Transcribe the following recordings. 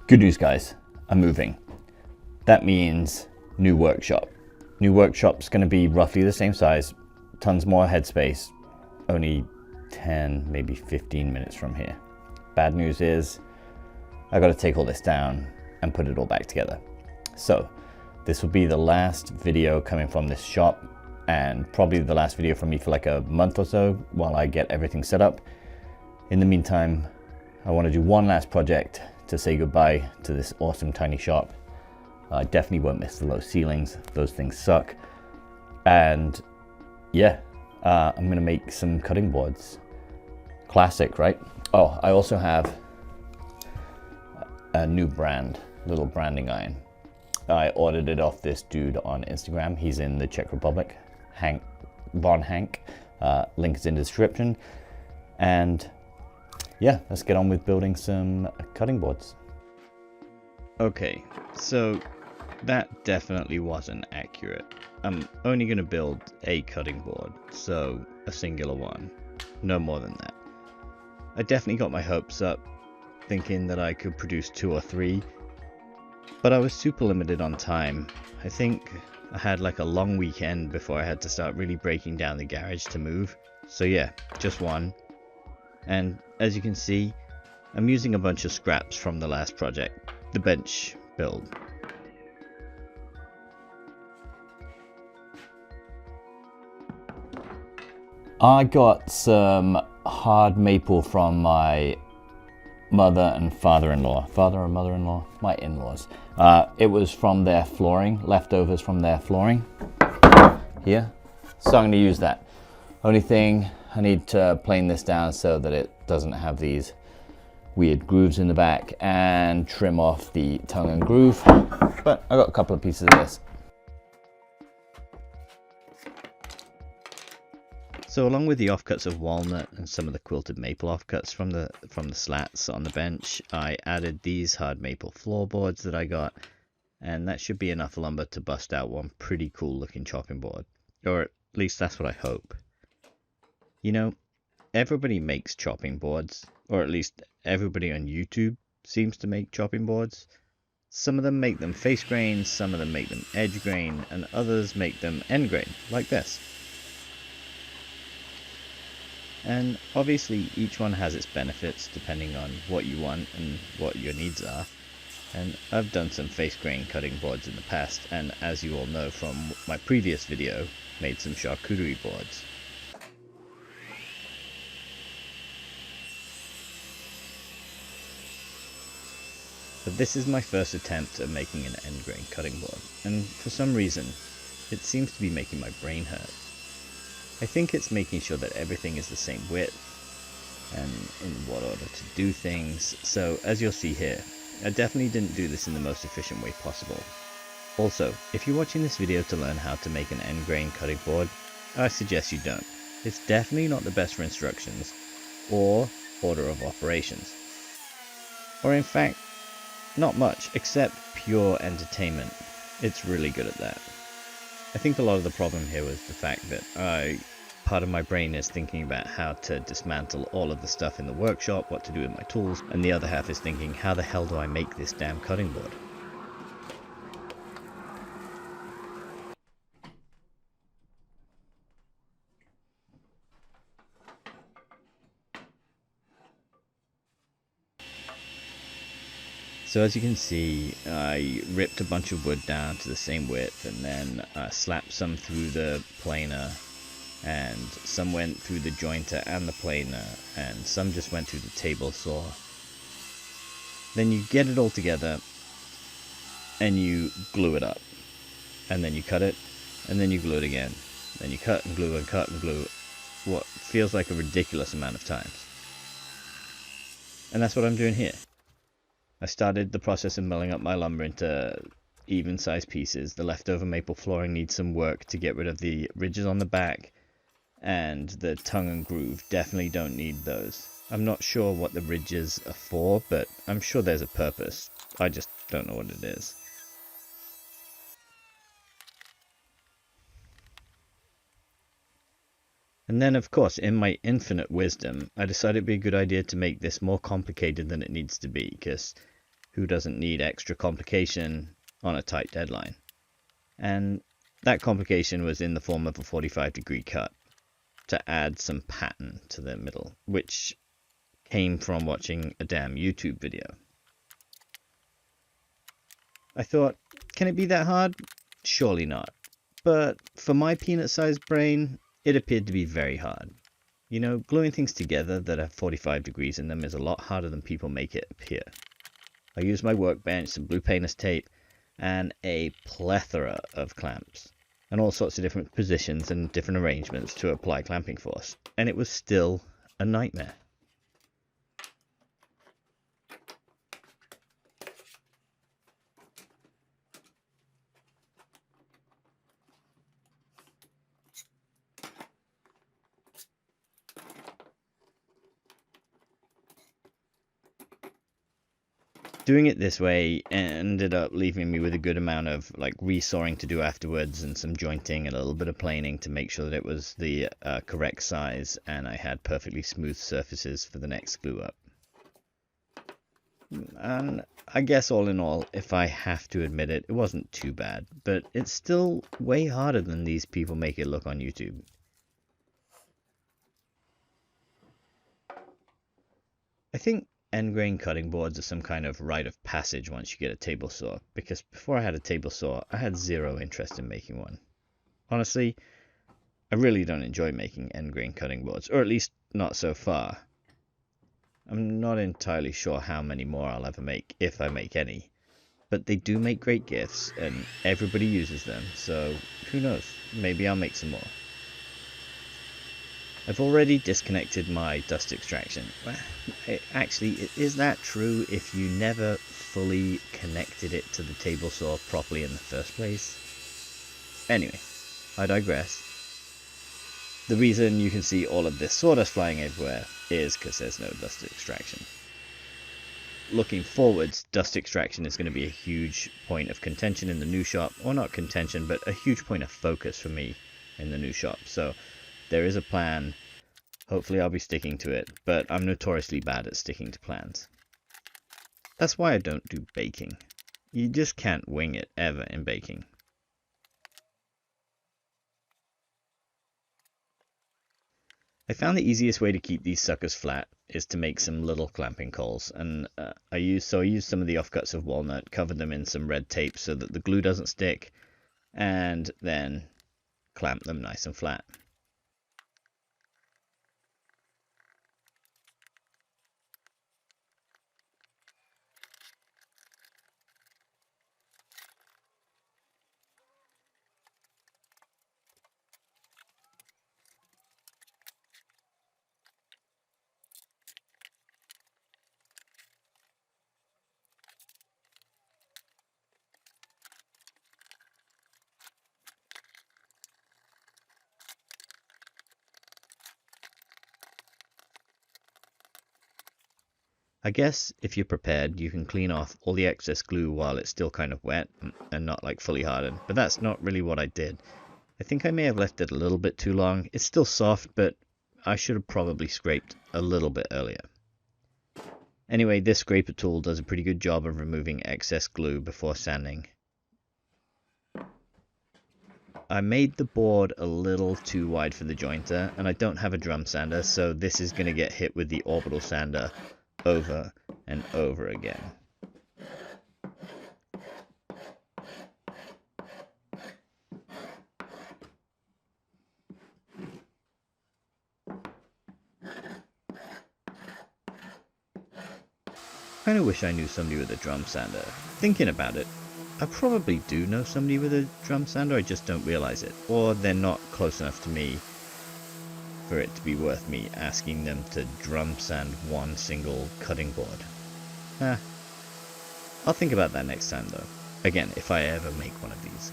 Good news, guys, I'm moving. That means new workshop. New workshop's gonna be roughly the same size, tons more headspace, only 10, maybe 15 minutes from here. Bad news is, I gotta take all this down and put it all back together. So, this will be the last video coming from this shop, and probably the last video from me for like a month or so while I get everything set up. In the meantime, I want to do one last project to say goodbye to this awesome tiny shop. I definitely won't miss the low ceilings, those things suck. And yeah, I'm gonna make some cutting boards. Classic, right? Oh, I also have a new brand, little branding iron. I ordered it off this dude on Instagram. He's in the Czech Republic, Von Hank. Link is in the description. And yeah, let's get on with building some cutting boards. Okay, so that definitely wasn't accurate. I'm only going to build a cutting board, so a singular one, no more than that. I definitely got my hopes up, thinking that I could produce 2 or 3, but I was super limited on time. I think I had like a long weekend before I had to start really breaking down the garage to move, so yeah, just one. And as you can see, I'm using a bunch of scraps from the last project, the bench build. I got some hard maple from my mother and father-in-law, father or mother-in-law, my in-laws. It was from their flooring, leftovers from their flooring here. So I'm going to use that. Only thing, I need to plane this down so that it doesn't have these weird grooves in the back, and trim off the tongue and groove. But I got a couple of pieces of this. So along with the offcuts of walnut and some of the quilted maple offcuts from the slats on the bench, I added these hard maple floorboards that I got, and that should be enough lumber to bust out one pretty cool looking chopping board. Or at least that's what I hope. You know, everybody makes chopping boards, or at least everybody on YouTube seems to make chopping boards. Some of them make them face grain, some of them make them edge grain, and others make them end grain, like this. And obviously each one has its benefits depending on what you want and what your needs are. And I've done some face grain cutting boards in the past, and as you all know from my previous video, made some charcuterie boards. But this is my first attempt at making an end grain cutting board, and for some reason it seems to be making my brain hurt. I think it's making sure that everything is the same width and in what order to do things. So as you'll see here, I definitely didn't do this in the most efficient way possible. Also, if you're watching this video to learn how to make an end grain cutting board, I suggest you don't. It's definitely not the best for instructions or order of operations. Or in fact, not much except pure entertainment. It's really good at that. I think a lot of the problem here was the fact that part of my brain is thinking about how to dismantle all of the stuff in the workshop, what to do with my tools, and the other half is thinking, how the hell do I make this damn cutting board? So as you can see, I ripped a bunch of wood down to the same width, and then slapped some through the planer, and some went through the jointer and the planer, and some just went through the table saw. Then you get it all together, and you glue it up, and then you cut it, and then you glue it again. Then you cut and glue and cut and glue, what feels like a ridiculous amount of times. And that's what I'm doing here. I started the process of milling up my lumber into even sized pieces. The leftover maple flooring needs some work to get rid of the ridges on the back, and the tongue and groove definitely don't need those. I'm not sure what the ridges are for, but I'm sure there's a purpose. I just don't know what it is. And then, of course, in my infinite wisdom, I decided it'd be a good idea to make this more complicated than it needs to be, because who doesn't need extra complication on a tight deadline? And that complication was in the form of a 45-degree cut to add some pattern to the middle, which came from watching a damn YouTube video. I thought, can it be that hard? Surely not. But for my peanut-sized brain, it appeared to be very hard. You know, gluing things together that have 45 degrees in them is a lot harder than people make it appear. I used my workbench, some blue painter's tape, and a plethora of clamps, and all sorts of different positions and different arrangements to apply clamping force, and it was still a nightmare. Doing it this way ended up leaving me with a good amount of resawing to do afterwards, and some jointing and a little bit of planing to make sure that it was the correct size and I had perfectly smooth surfaces for the next glue up. And I guess all in all, if I have to admit it, it wasn't too bad, but it's still way harder than these people make it look on YouTube. I think end grain cutting boards are some kind of rite of passage once you get a table saw, because before I had a table saw, I had zero interest in making one. Honestly, I really don't enjoy making end grain cutting boards, or at least not so far. I'm not entirely sure how many more I'll ever make, if I make any, but they do make great gifts, and everybody uses them, so who knows, maybe I'll make some more. I've already disconnected my dust extraction. Actually, is that true if you never fully connected it to the table saw properly in the first place? Anyway, I digress. The reason you can see all of this sawdust flying everywhere is because there's no dust extraction. Looking forwards, dust extraction is going to be a huge point of contention in the new shop, or not contention, but a huge point of focus for me in the new shop. So there is a plan. Hopefully I'll be sticking to it, but I'm notoriously bad at sticking to plans. That's why I don't do baking. You just can't wing it ever in baking. I found the easiest way to keep these suckers flat is to make some little clamping coals, and I used some of the offcuts of walnut, covered them in some red tape so that the glue doesn't stick, and then clamp them nice and flat. I guess if you're prepared, you can clean off all the excess glue while it's still kind of wet and not fully hardened, but that's not really what I did. I think I may have left it a little bit too long. It's still soft, but I should have probably scraped a little bit earlier. Anyway, this scraper tool does a pretty good job of removing excess glue before sanding. I made the board a little too wide for the jointer, and I don't have a drum sander, so this is going to get hit with the orbital sander over and over again. Kinda wish I knew somebody with a drum sander. Thinking about it, I probably do know somebody with a drum sander, I just don't realize it. Or they're not close enough to me for it to be worth me asking them to drum sand one single cutting board. I'll think about that next time though. Again, if I ever make one of these.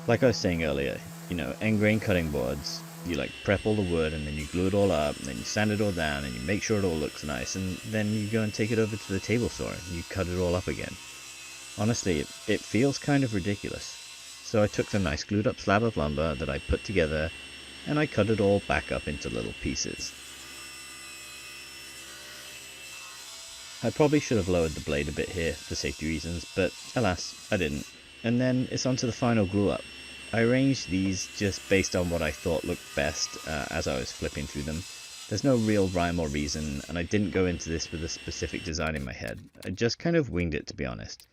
Like I was saying earlier, you know, end grain cutting boards, you like prep all the wood and then you glue it all up and then you sand it all down and you make sure it all looks nice and then you go and take it over to the table saw and you cut it all up again. Honestly, it feels kind of ridiculous. So I took the nice glued up slab of lumber that I put together and I cut it all back up into little pieces. I probably should have lowered the blade a bit here for safety reasons, but alas, I didn't. And then it's on to the final glue up. I arranged these just based on what I thought looked best as I was flipping through them. There's no real rhyme or reason, and I didn't go into this with a specific design in my head. I just kind of winged it, to be honest.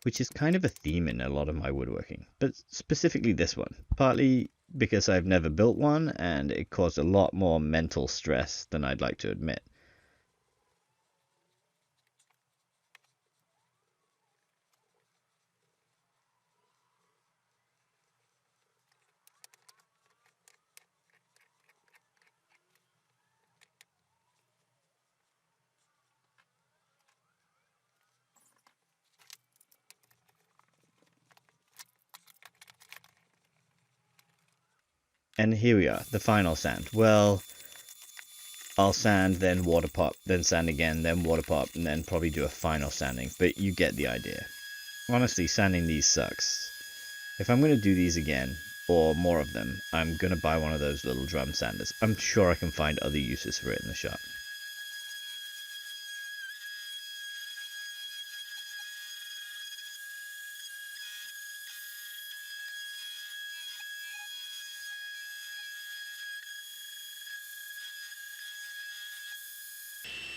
Which is kind of a theme in a lot of my woodworking, but specifically this one. Partly because I've never built one, and it caused a lot more mental stress than I'd like to admit. And here we are, the final sand. Well, I'll sand, then water pop, then sand again, then water pop, and then probably do a final sanding, but you get the idea. Honestly, sanding these sucks. If I'm going to do these again, or more of them, I'm going to buy one of those little drum sanders. I'm sure I can find other uses for it in the shop.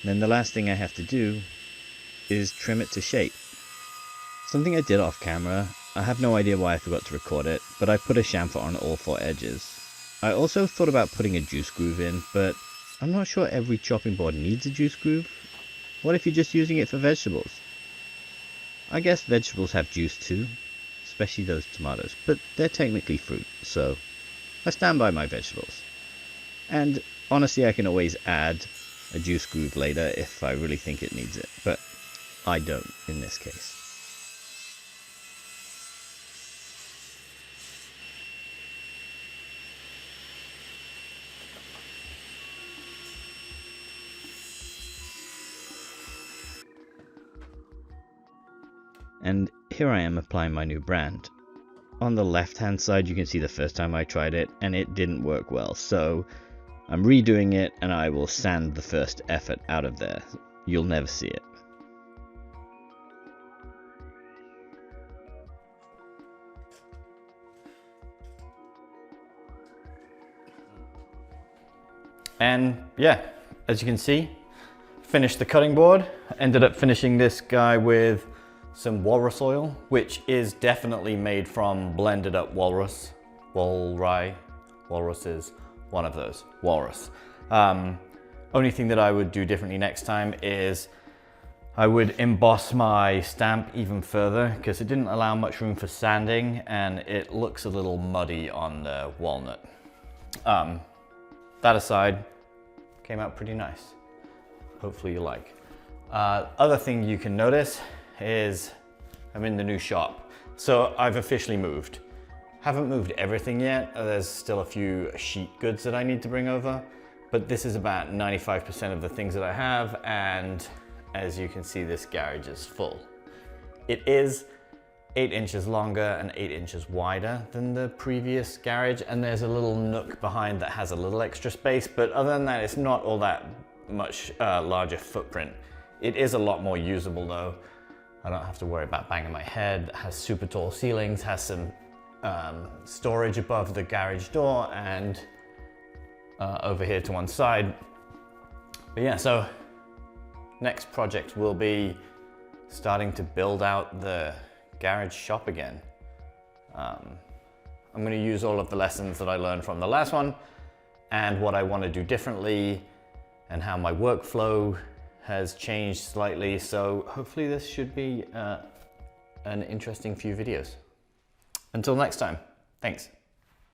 Then the last thing I have to do is trim it to shape. Something I did off camera, I have no idea why I forgot to record it, but I put a chamfer on all 4 edges. I also thought about putting a juice groove in, but I'm not sure every chopping board needs a juice groove. What if you're just using it for vegetables? I guess vegetables have juice too, especially those tomatoes, but they're technically fruit, so I stand by my vegetables. And honestly, I can always add a juice groove later if I really think it needs it, but I don't in this case. And here I am applying my new brand. On the left hand side you can see the first time I tried it and it didn't work well, so I'm redoing it and I will sand the first effort out of there. You'll never see it. And yeah, as you can see, finished the cutting board. Ended up finishing this guy with some walrus oil, which is definitely made from blended up walrus. Walrus is one of those, walrus. Only thing that I would do differently next time is I would emboss my stamp even further because it didn't allow much room for sanding and it looks a little muddy on the walnut. That aside, came out pretty nice. Hopefully you like. Other thing you can notice is I'm in the new shop. So I've officially moved. Haven't moved everything yet. There's still a few sheet goods that I need to bring over, but this is about 95% of the things that I have. And as you can see, this garage is full. It is 8 inches longer and 8 inches wider than the previous garage. And there's a little nook behind that has a little extra space, but other than that, it's not all that much larger footprint. It is a lot more usable though. I don't have to worry about banging my head. It has super tall ceilings, has some storage above the garage door and over here to one side. But yeah, so next project will be starting to build out the garage shop again. I'm going to use all of the lessons that I learned from the last one and what I want to do differently and how my workflow has changed slightly. So hopefully this should be an interesting few videos. Until next time, thanks.